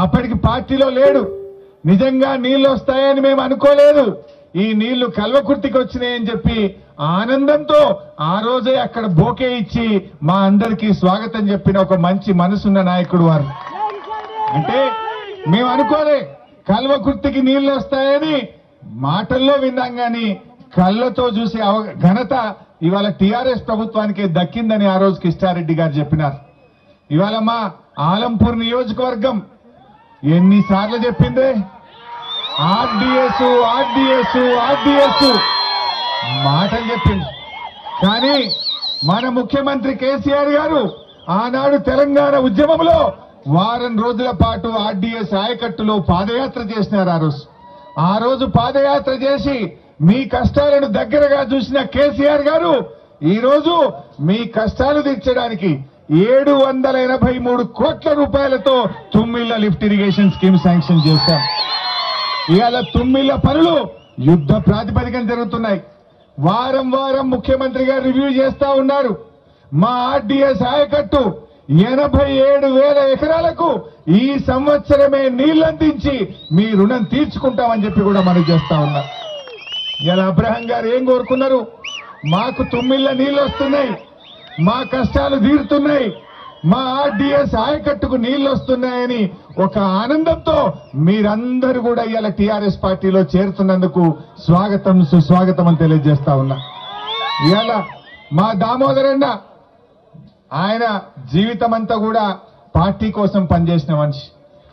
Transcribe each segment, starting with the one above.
అప్పటికి పార్టీలో లేడు. నిజంగా నీళ్లు వస్తాయని మేము అనుకోలేదు. ఈ నీళ్లు కల్వకుర్తికి వచ్చినాయని చెప్పి ఆనందంతో ఆ రోజే అక్కడ బోకే ఇచ్చి మా అందరికీ స్వాగతం చెప్పిన ఒక మంచి మనసున్న నాయకుడు వారు. అంటే మేము అనుకోలే కల్వకుర్తికి నీళ్లు వస్తాయని, మాటల్లో విన్నాం గాని కళ్ళతో చూసే ఘనత ఇవాళ టీఆర్ఎస్ ప్రభుత్వానికి దక్కిందని ఆ రోజు కిష్టారెడ్డి గారు చెప్పినారు. ఇవాళ మా ఆలంపూర్ నియోజకవర్గం ఎన్నిసార్లు చెప్పిందే ఆర్డీఎస్ ఆర్డీఎస్ ఆర్డీఎస్ మాటలు చెప్పింది. కానీ మన ముఖ్యమంత్రి కేసీఆర్ గారు ఆనాడు తెలంగాణ ఉద్యమంలో వారం రోజుల పాటు ఆర్డీఎస్ ఆయకట్టులో పాదయాత్ర చేసినారు. ఆ రోజు పాదయాత్ర చేసి మీ కష్టాలను దగ్గరగా చూసిన కేసీఆర్ గారు ఈ రోజు మీ కష్టాలు తీర్చడానికి 783 కోట్ల రూపాయలతో Tummilla lift irrigation scheme sanction చేశాం. ఇవాళ తుమ్మిళ్ల పనులు యుద్ధ ప్రాతిపదికన జరుగుతున్నాయి. వారం వారం ముఖ్యమంత్రి గారు రివ్యూ చేస్తా ఉన్నారు. మా ఆర్డీఎస్ ఆయకట్టు 87,000 ఎకరాలకు ఈ సంవత్సరమే నీళ్లందించి మీ రుణం తీర్చుకుంటామని చెప్పి కూడా మనం చేస్తా ఉన్నారు. ఇలా అబ్రహం గారు ఏం కోరుకున్నారు? మాకు తుమ్మిళ్ల నీళ్లు వస్తున్నాయి, మా కష్టాలు తీరుతున్నాయి, మా ఆర్డీఎస్ ఆయకట్టుకు నీళ్లు వస్తున్నాయని ఒక ఆనందంతో మీరందరూ కూడా ఇవాళ టీఆర్ఎస్ పార్టీలో చేరుతున్నందుకు స్వాగతం సుస్వాగతం అని తెలియజేస్తా ఉన్నా. ఇవాళ మా దామోదరన్న ఆయన జీవితం అంతా కూడా పార్టీ కోసం పనిచేసిన మనిషి,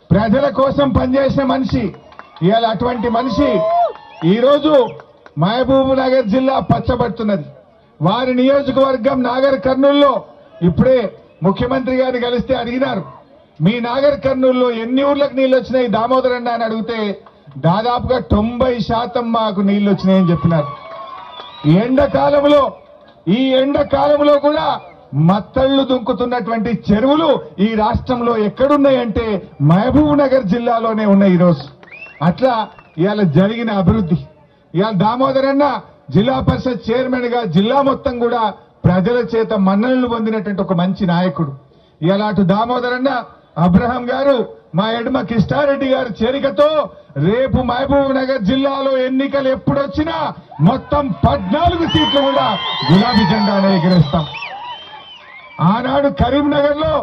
ప్రజల కోసం పనిచేసిన మనిషి. ఇవాళ అటువంటి మనిషి ఈరోజు మహబూబ్ నగర్ జిల్లా పచ్చబడుతున్నది. వారి నియోజకవర్గం నాగర్ కర్నూలులో ఇప్పుడే ముఖ్యమంత్రి గారిని కలిస్తే అడిగినారు, మీ నాగర్ కర్నూలులో ఎన్ని ఊర్లకు నీళ్లు వచ్చినాయి దామోదరన్న అని అడిగితే దాదాపుగా 90% మాకు నీళ్లు వచ్చినాయని చెప్పినారు. ఈ ఎండాకాలంలో కూడా మత్తళ్లు దుంకుతున్నటువంటి చెరువులు ఈ రాష్ట్రంలో ఎక్కడున్నాయంటే మహబూబ్ నగర్ జిల్లాలోనే ఉన్నాయి. ఈరోజు అట్లా ఇవాళ జరిగిన అభివృద్ధి. ఇవాళ దామోదరన్న జిల్లా పరిషత్ చైర్మన్ గా జిల్లా మొత్తం కూడా ప్రజల చేత మన్ననలు పొందినటువంటి ఒక మంచి నాయకుడు. ఇలా అటు దామోదరన్న, అబ్రహం గారు, మా ఎడమ కిష్టారెడ్డి గారి చేరికతో రేపు మహబూబ్ నగర్ జిల్లాలో ఎన్నికలు ఎప్పుడొచ్చినా మొత్తం 14 సీట్లు కూడా గులాబీ జెండానే ఎగిరేస్తాం. ఆనాడు కరీంనగర్ లో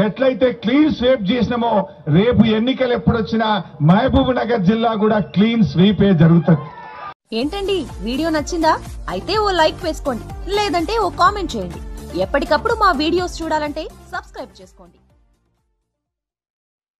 ఎట్లయితే క్లీన్ స్వీప్ చేసినామో రేపు ఎన్నికలు ఎప్పుడొచ్చినా మహబూబ్ నగర్ జిల్లా కూడా క్లీన్ స్వీపే జరుగుతుంది. ఏంటండి వీడియో నచ్చిందా? అయితే ఓ లైక్ వేసుకోండి, లేదంటే ఓ కామెంట్ చేయండి. ఎప్పటికప్పుడు మా వీడియోస్ చూడాలంటే సబ్స్క్రైబ్ చేసుకోండి.